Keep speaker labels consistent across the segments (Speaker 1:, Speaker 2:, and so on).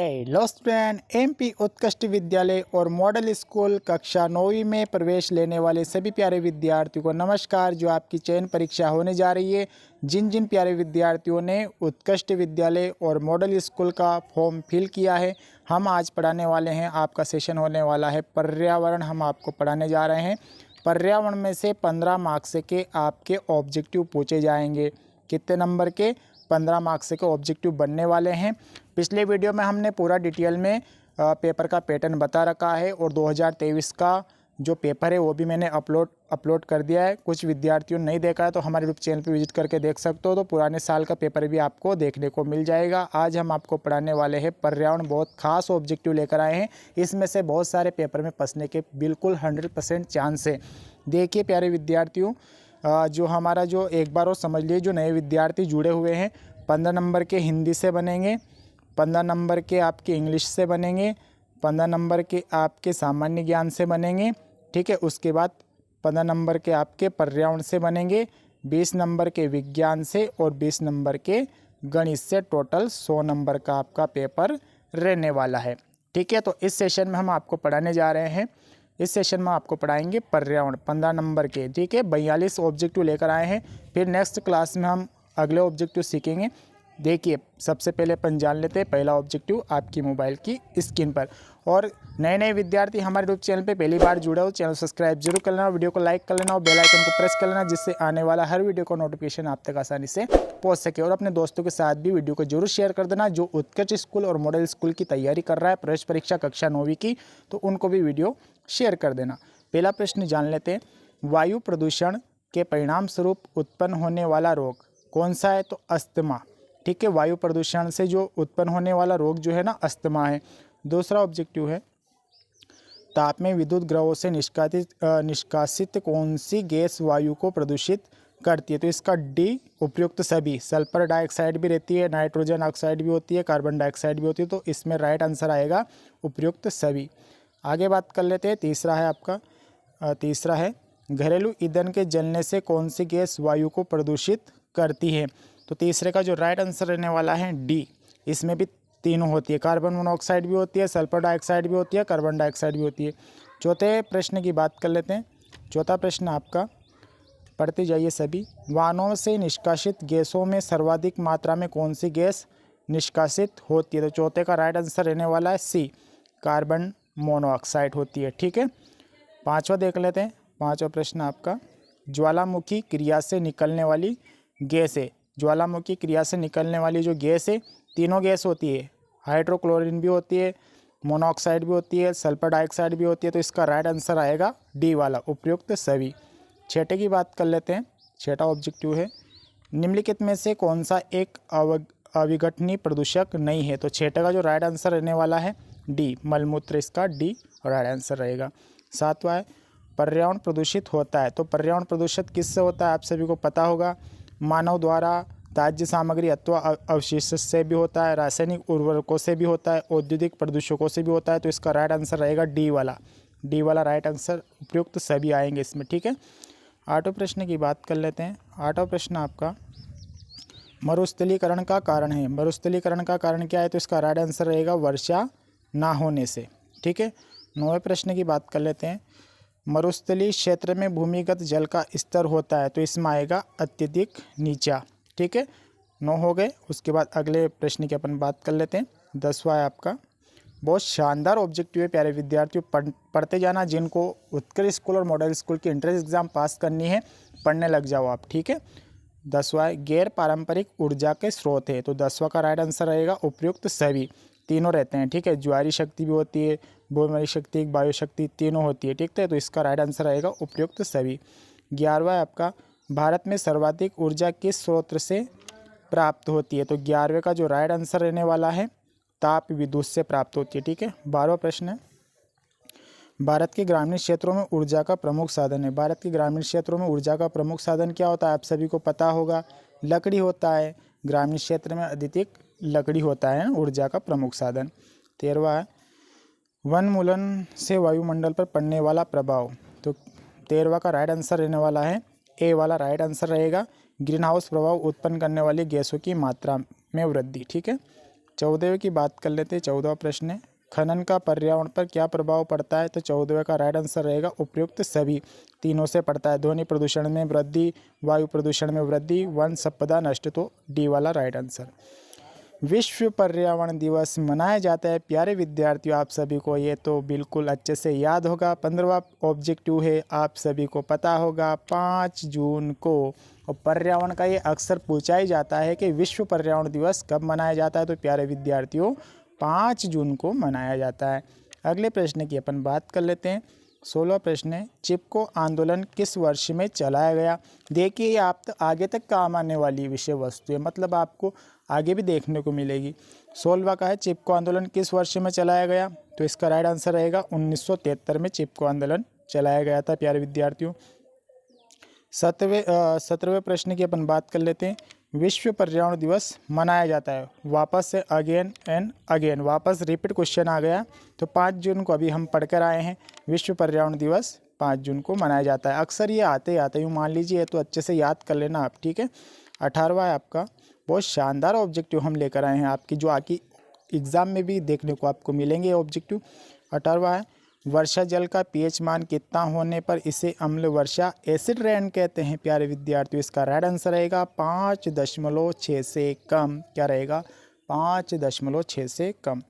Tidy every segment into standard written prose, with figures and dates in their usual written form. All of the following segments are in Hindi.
Speaker 1: हेलो स्टूडेंट, एमपी उत्कृष्ट विद्यालय और मॉडल स्कूल कक्षा 9वीं में प्रवेश लेने वाले सभी प्यारे विद्यार्थियों को नमस्कार। जो आपकी चयन परीक्षा होने जा रही है, जिन जिन प्यारे विद्यार्थियों ने उत्कृष्ट विद्यालय और मॉडल स्कूल का फॉर्म फिल किया है, हम आज पढ़ाने वाले हैं। आपका सेशन होने वाला है पर्यावरण। हम आपको पढ़ाने जा रहे हैं। पर्यावरण में से 15 मार्क्स के आपके ऑब्जेक्टिव पूछे जाएंगे। कितने नंबर के? 15 मार्क्स के ऑब्जेक्टिव बनने वाले हैं। पिछले वीडियो में हमने पूरा डिटेल में पेपर का पैटर्न बता रखा है और 2023 का जो पेपर है वो भी मैंने अपलोड कर दिया है। कुछ विद्यार्थियों ने नहीं देखा है तो हमारे यूट्यूब चैनल पर विजिट करके देख सकते हो, तो पुराने साल का पेपर भी आपको देखने को मिल जाएगा। आज हम आपको पढ़ाने वाले हैं पर्यावरण। बहुत खास ऑब्जेक्टिव लेकर आए हैं। इसमें से बहुत सारे पेपर में फंसने के बिल्कुल 100% चांस है। देखिए प्यारे विद्यार्थियों, जो हमारा जो एक बार और समझ लीजिए, जो नए विद्यार्थी जुड़े हुए हैं, 15 नंबर के हिंदी से बनेंगे, 15 नंबर के आपके इंग्लिश से बनेंगे, 15 नंबर के आपके सामान्य ज्ञान से बनेंगे। ठीक है, उसके बाद 15 नंबर के आपके पर्यावरण से बनेंगे, 20 नंबर के विज्ञान से और 20 नंबर के गणित से। टोटल 100 नंबर का आपका पेपर रहने वाला है। ठीक है, तो इस सेशन में हम आपको पढ़ाने जा रहे हैं। इस सेशन में आपको पढ़ाएंगे पर्यावरण 15 नंबर के। ठीक है, 42 ऑब्जेक्टिव लेकर आए हैं। फिर नेक्स्ट क्लास में हम अगले ऑब्जेक्टिव सीखेंगे। देखिए, सबसे पहले अपन जान लेते हैं पहला ऑब्जेक्टिव आपकी मोबाइल की स्क्रीन पर। और नए नए विद्यार्थी हमारे यूट्यूब चैनल पे पहली बार जुड़े हो, चैनल सब्सक्राइब जरूर कर लेना, वीडियो को लाइक कर लेना और बेल आइकन को प्रेस कर लेना, जिससे आने वाला हर वीडियो का नोटिफिकेशन आप तक आसानी से पहुंच सके। और अपने दोस्तों के साथ भी वीडियो को जरूर शेयर कर देना। जो उत्कृष्ट स्कूल और मॉडल स्कूल की तैयारी कर रहा है, प्रवेश परीक्षा कक्षा 9वीं की, तो उनको भी वीडियो शेयर कर देना। पहला प्रश्न जान लेते हैं, वायु प्रदूषण के परिणाम स्वरूप उत्पन्न होने वाला रोग कौन सा है? तो अस्थमा। ठीक है, वायु प्रदूषण से जो उत्पन्न होने वाला रोग जो है ना, अस्थमा है। दूसरा ऑब्जेक्टिव है, ताप में विद्युत ग्रहों से निष्कासित कौन सी गैस वायु को प्रदूषित करती है? तो इसका डी, उपयुक्त सभी। सल्फर डाइऑक्साइड भी रहती है, नाइट्रोजन ऑक्साइड भी होती है, कार्बन डाइऑक्साइड भी होती है। तो इसमें राइट आंसर आएगा उपयुक्त सभी। आगे बात कर लेते हैं। तीसरा है आपका, तीसरा है, घरेलू ईंधन के जलने से कौन सी गैस वायु को प्रदूषित करती है? तो तीसरे का जो राइट आंसर रहने वाला है डी। इसमें भी तीनों होती है, कार्बन मोनोऑक्साइड भी होती है, सल्फर डाइऑक्साइड भी होती है, कार्बन डाइऑक्साइड भी होती है। चौथे प्रश्न की बात कर लेते हैं। चौथा प्रश्न आपका, पढ़ते जाइए सभी। वाहनों से निष्कासित गैसों में सर्वाधिक मात्रा में कौन सी गैस निष्कासित होती है? तो चौथे का राइट आंसर रहने वाला है सी, कार्बन मोनोऑक्साइड होती है। ठीक है, पांचवा देख लेते हैं। पांचवा प्रश्न आपका, ज्वालामुखी क्रिया से निकलने वाली गैस है। ज्वालामुखी क्रिया से निकलने वाली जो गैस है, तीनों गैस होती है, हाइड्रोक्लोरिन भी होती है, मोनोऑक्साइड भी होती है, सल्फर डाइऑक्साइड भी होती है। तो इसका राइट आंसर आएगा डी वाला, उपयुक्त सभी। छठे की बात कर लेते हैं। छठा ऑब्जेक्टिव है, निम्नलिखित में से कौन सा एक अविघटनीय प्रदूषक नहीं है? तो छठे का जो राइट आंसर रहने वाला है डी, मलमूत्र। इसका डी राइट आंसर रहेगा। सातवां है, पर्यावरण प्रदूषित होता है। तो पर्यावरण प्रदूषित किससे होता है? आप सभी को पता होगा, मानव द्वारा, त्याज्य सामग्री अथवा अवशिष्ट से भी होता है, रासायनिक उर्वरकों से भी होता है, औद्योगिक प्रदूषकों से भी होता है। तो इसका राइट आंसर रहेगा डी वाला। डी वाला राइट आंसर, उपयुक्त सभी आएंगे इसमें। ठीक है, आठवें प्रश्न की बात कर लेते हैं। आठवां प्रश्न आपका, मरुस्थलीकरण का कारण है। मरुस्थलीकरण का कारण क्या है? तो इसका राइट आंसर रहेगा वर्षा ना होने से। ठीक है, नौवें प्रश्न की बात कर लेते हैं। मरुस्थलीय क्षेत्र में भूमिगत जल का स्तर होता है, तो इसमें आएगा अत्यधिक नीचा। ठीक है, 9 हो गए। उसके बाद अगले प्रश्न की अपन बात कर लेते हैं। 10वां है आपका, बहुत शानदार ऑब्जेक्टिव है प्यारे विद्यार्थियों, पढ़ते जाना। जिनको उत्कृष्ट स्कूल और मॉडल स्कूल की एंट्रेंस एग्जाम पास करनी है, पढ़ने लग जाओ आप। ठीक है, 10वां है, गैर पारंपरिक ऊर्जा के स्रोत है। तो 10वां का राइट आंसर रहेगा उपयुक्त सभी। तीनों रहते हैं। ठीक है, ज्वारी शक्ति भी होती है, भूमि शक्ति, वायु शक्ति, तीनों होती है। ठीक है, तो इसका राइट आंसर आएगा उपयुक्त सभी। 11वां है आपका, भारत में सर्वाधिक ऊर्जा किस स्रोत से प्राप्त होती है? तो 11वें का जो राइट आंसर रहने वाला है ताप विद्युत से प्राप्त होती है। ठीक है, 12वां प्रश्न है, भारत के ग्रामीण क्षेत्रों में ऊर्जा का प्रमुख साधन है। भारत के ग्रामीण क्षेत्रों में ऊर्जा का प्रमुख साधन क्या होता है? आप सभी को पता होगा, लकड़ी होता है। ग्रामीण क्षेत्र में अधिक लकड़ी होता है ऊर्जा का प्रमुख साधन। 13वां है, वनमूलन से वायुमंडल पर पड़ने वाला प्रभाव। तो 13वां का राइट आंसर रहने वाला है ए वाला राइट आंसर रहेगा, ग्रीन हाउस प्रभाव उत्पन्न करने वाली गैसों की मात्रा में वृद्धि। ठीक है, 14वें की बात कर लेते हैं। 14वां प्रश्न है, खनन का पर्यावरण पर क्या प्रभाव पड़ता है? तो 14वें का राइट आंसर रहेगा उपयुक्त सभी, तीनों से पड़ता है। ध्वनि प्रदूषण में वृद्धि, वायु प्रदूषण में वृद्धि, वन संपदा नष्ट, तो डी वाला राइट आंसर। विश्व पर्यावरण दिवस मनाया जाता है प्यारे विद्यार्थियों, आप सभी को ये तो बिल्कुल अच्छे से याद होगा। 15वां ऑब्जेक्टिव है, आप सभी को पता होगा 5 जून को। और पर्यावरण का ये अक्सर पूछा ही जाता है कि विश्व पर्यावरण दिवस कब मनाया जाता है? तो प्यारे विद्यार्थियों 5 जून को मनाया जाता है। अगले प्रश्न की अपन बात कर लेते हैं। 16वां प्रश्न है, चिपको आंदोलन किस वर्ष में चलाया गया? देखिए ये आप तो आगे तक काम आने वाली विषय वस्तु है, मतलब आपको आगे भी देखने को मिलेगी। 16वां का है, चिपको आंदोलन किस वर्ष में चलाया गया? तो इसका राइट आंसर रहेगा 1973 में चिपको आंदोलन चलाया गया था प्यारे विद्यार्थियों। 17वें प्रश्न की अपन बात कर लेते हैं। विश्व पर्यावरण दिवस मनाया जाता है, वापस से अगेन एंड अगेन, वापस रिपीट क्वेश्चन आ गया। तो 5 जून को अभी हम पढ़कर आए हैं, विश्व पर्यावरण दिवस 5 जून को मनाया जाता है। अक्सर ये आते ही आते यूँ मान लीजिए, तो अच्छे से याद कर लेना आप, ठीक है। 18वां है आपका, बहुत शानदार ऑब्जेक्टिव हम लेकर आए हैं आपकी, जो आपकी एग्ज़ाम में भी देखने को आपको मिलेंगे ऑब्जेक्टिव। 18वां है, वर्षा जल का पीएच मान कितना होने पर इसे अम्ल वर्षा एसिड रेन कहते हैं प्यारे विद्यार्थियों? इसका राइट आंसर रहेगा 5.6 से कम। क्या रहेगा? 5.6 से कम।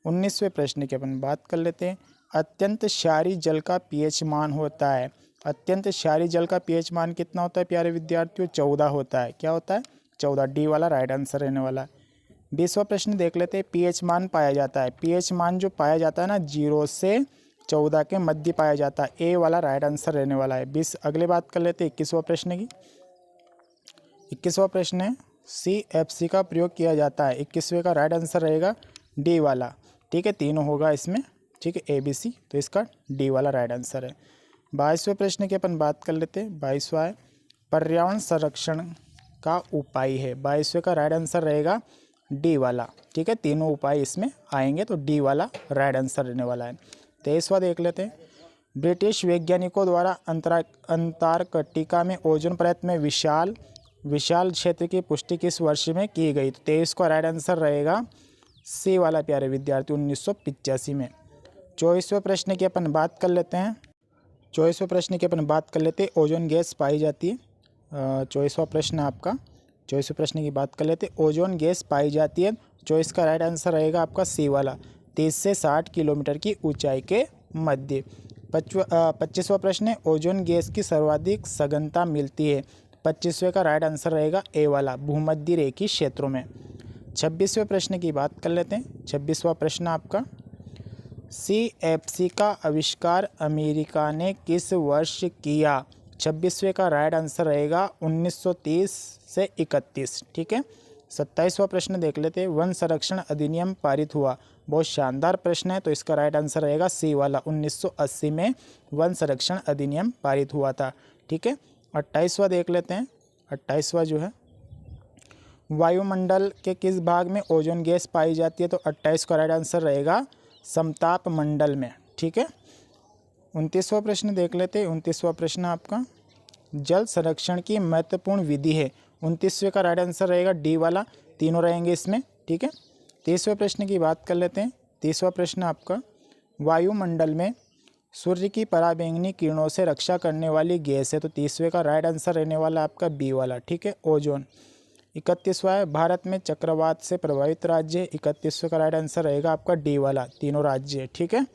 Speaker 1: 19वें प्रश्न की अपन बात कर लेते हैं। अत्यंत क्षारीय जल का पीएच मान होता है, अत्यंत क्षारीय जल का पीएच मान कितना होता है प्यारे विद्यार्थियों? 14 होता है। क्या होता है? 14, डी वाला राइट आंसर रहने वाला है। 20वां प्रश्न देख लेते हैं। पीएच मान पाया जाता है, पीएच मान जो पाया जाता है ना 0 से 14 के मध्य पाया जाता है, ए वाला राइट आंसर रहने वाला है। 20 अगले बात कर लेते हैं 21वां प्रश्न की। 21वां प्रश्न है, CFC का प्रयोग किया जाता है, 21वें का राइट आंसर रहेगा डी वाला, ठीक है। तीनों होगा इसमें, ठीक है, ABC, तो इसका डी वाला राइट आंसर है। 22वें प्रश्न की अपन बात कर लेते हैं। 22वां है, पर्यावरण संरक्षण का उपाय है, 22वें का राइट आंसर रहेगा डी वाला, ठीक है। तीनों उपाय इसमें आएंगे, तो डी वाला राइट आंसर रहने वाला है। 23वां देख लेते हैं। ब्रिटिश वैज्ञानिकों द्वारा अंटार्कटिका में ओजोन परत में विशाल क्षेत्र की पुष्टि किस वर्ष में की गई? तो 23 का राइट आंसर रहेगा सी वाला प्यारे विद्यार्थी, 1985 में। 24वें प्रश्न की अपन बात कर लेते हैं। 24वें प्रश्न की अपन बात कर लेते हैं, ओजोन गैस पाई जाती है। 24वां प्रश्न आपका, 24वें प्रश्न की बात कर लेते हैं। ओजोन गैस पाई जाती है, 24 का राइट आंसर रहेगा आपका सी वाला, 30 से 60 किलोमीटर की ऊंचाई के मध्य। 25वां प्रश्न है, ओजोन गैस की सर्वाधिक सघनता मिलती है, 25वें का राइट आंसर रहेगा ए वाला, भूमध्य रेखीय क्षेत्रों में। 26वें प्रश्न की बात कर लेते हैं। 26वां प्रश्न आपका, CFC का आविष्कार अमेरिका ने किस वर्ष किया? 26वें का राइट आंसर रहेगा 1930 से 31, ठीक है। 27वां प्रश्न देख लेते हैं। वन संरक्षण अधिनियम पारित हुआ, बहुत शानदार प्रश्न है, तो इसका राइट आंसर रहेगा सी वाला, 1980 में वन संरक्षण अधिनियम पारित हुआ था, ठीक है। 28वां देख लेते हैं। 28वां जो है, वायुमंडल के किस भाग में ओजोन गैस पाई जाती है? तो 28 का राइट आंसर रहेगा समताप मंडल में, ठीक है। 29वां प्रश्न देख लेते हैं। 29वां प्रश्न आपका, जल संरक्षण की महत्वपूर्ण विधि है, 29वें का राइट आंसर रहेगा डी वाला, तीनों रहेंगे इसमें, ठीक है। 30वें प्रश्न की बात कर लेते हैं। 30वां प्रश्न आपका, वायुमंडल में सूर्य की पराबैंगनी किरणों से रक्षा करने वाली गैस है, तो 30वें का राइट आंसर रहने वाला आपका बी वाला, ठीक है, ओजोन। 31वां है, भारत में चक्रवात से प्रभावित राज्य, 31वें का राइट आंसर रहेगा आपका डी वाला, तीनों राज्य, ठीक है।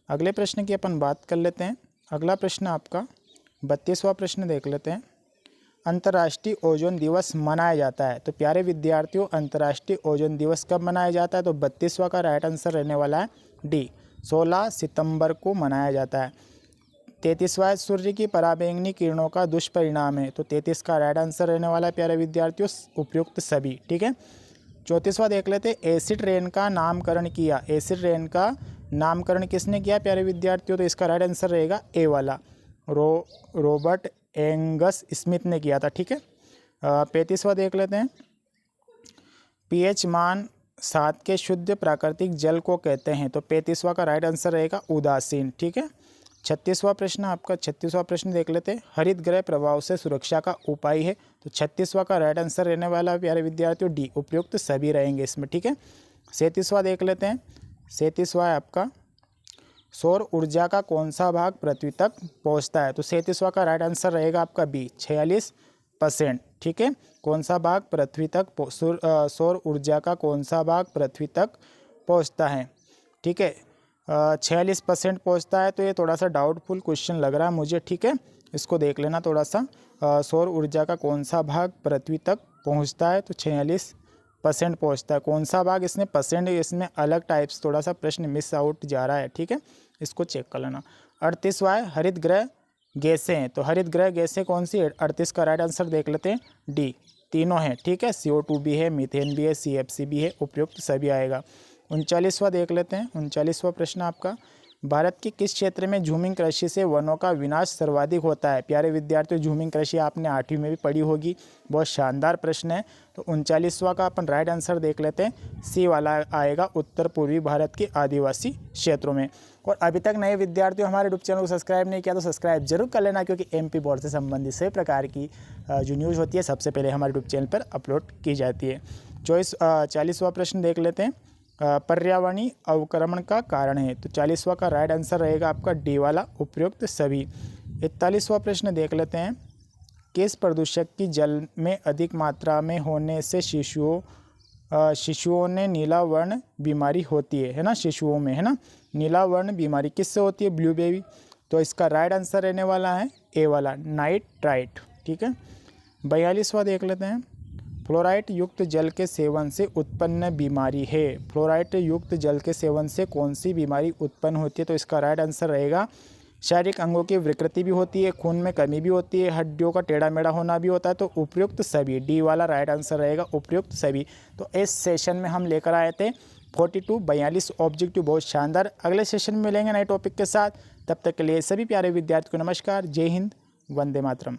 Speaker 1: अगले प्रश्न की अपन बात कर लेते हैं। अगला प्रश्न आपका 32वां प्रश्न देख लेते हैं। अंतर्राष्ट्रीय ओजोन दिवस मनाया जाता है, तो प्यारे विद्यार्थियों अंतर्राष्ट्रीय ओजोन दिवस कब मनाया जाता है? तो 32वां का राइट आंसर रहने वाला है डी, 16 सितंबर को मनाया जाता है। 33वां, सूर्य की पराबैंगनी किरणों का दुष्परिणाम है, तो 33 का राइट आंसर रहने वाला है प्यारे विद्यार्थियों उपयुक्त सभी, ठीक है। 34वां देख लेते हैं। एसिड रेन का नामकरण किया, एसिड रेन का नामकरण किसने किया प्यारे विद्यार्थियों? तो इसका राइट आंसर रहेगा ए वाला, रॉबर्ट एंगस स्मिथ ने किया था, ठीक है। 35वां देख लेते हैं। पीएच मान 7 के शुद्ध प्राकृतिक जल को कहते हैं, तो 35वां का राइट आंसर रहेगा उदासीन, ठीक है। 36वां प्रश्न आपका, 36वां प्रश्न देख लेते हैं। हरित गृह प्रभाव से सुरक्षा का उपाय है, तो 36वां का राइट आंसर रहने वाला प्यारे विद्यार्थियों डी, उपयुक्त सभी रहेंगे इसमें, ठीक है। 37वां देख लेते हैं। 37वां है आपका, सौर ऊर्जा का कौन सा भाग पृथ्वी तक पहुंचता है? तो 37वां का राइट आंसर रहेगा आपका बी, 46%। ठीक है, कौन सा भाग पृथ्वी तक सौर ऊर्जा का कौन सा भाग पृथ्वी तक पहुंचता है? ठीक है, 46% पहुंचता है। तो ये थोड़ा सा डाउटफुल क्वेश्चन लग रहा है मुझे। ठीक है, इसको देख लेना थोड़ा सा। सौर ऊर्जा का कौन सा भाग पृथ्वी तक पहुंचता है? तो 46% पहुंचता है। कौन सा भाग, इसमें परसेंट, इसमें अलग टाइप्स, थोड़ा सा प्रश्न मिस आउट जा रहा है। ठीक है, इसको चेक कर लेना। 38वां है, हरित गृह गैसें हैं। तो हरित गृह गैसें कौन सी है? 38 का राइट आंसर देख लेते हैं, डी, तीनों हैं। ठीक है, CO2 भी है, मीथेन भी है, CFC भी है, उपयुक्त सभी आएगा। 39वां देख लेते हैं। 39वां प्रश्न आपका, भारत के किस क्षेत्र में झूमिंग कृषि से वनों का विनाश सर्वाधिक होता है? प्यारे विद्यार्थियों, झूमिंग कृषि आपने 8वीं में भी पढ़ी होगी, बहुत शानदार प्रश्न है। तो 39वां का अपन राइट आंसर देख लेते हैं, सी वाला आएगा, उत्तर पूर्वी भारत के आदिवासी क्षेत्रों में। और अभी तक नए विद्यार्थियों हमारे यूट्यूब चैनल को सब्सक्राइब नहीं किया तो सब्सक्राइब जरूर कर लेना, क्योंकि MP बोर्ड से संबंधित सभी प्रकार की जो न्यूज़ होती है सबसे पहले हमारे यूट्यूब चैनल पर अपलोड की जाती है। 40वां प्रश्न देख लेते हैं, पर्यावरणीय अवक्रमण का कारण है। तो 40वां का राइट आंसर रहेगा आपका डी वाला, उपयुक्त सभी। 41वां प्रश्न देख लेते हैं, किस प्रदूषक की जल में अधिक मात्रा में होने से शिशुओं ने नीला वर्ण बीमारी होती है ना? शिशुओं में, है ना, नीला वर्ण बीमारी किससे होती है? Blue baby. तो इसका राइट आंसर रहने वाला है ए वाला, नाइट्राइट। ठीक है, 42वां देख लेते हैं, फ्लोराइड युक्त जल के सेवन से उत्पन्न बीमारी है। फ्लोराइड युक्त जल के सेवन से कौन सी बीमारी उत्पन्न होती है? तो इसका राइट आंसर रहेगा, शारीरिक अंगों की विकृति भी होती है, खून में कमी भी होती है, हड्डियों का टेढ़ा मेढ़ा होना भी होता है। तो उपयुक्त सभी, डी वाला राइट आंसर रहेगा, उपयुक्त सभी। तो इस सेशन में हम लेकर आए थे 42 ऑब्जेक्टिव, बहुत शानदार। अगले सेशन में मिलेंगे नए टॉपिक के साथ, तब तक के लिए सभी प्यारे विद्यार्थियों को नमस्कार, जय हिंद, वंदे मातरम।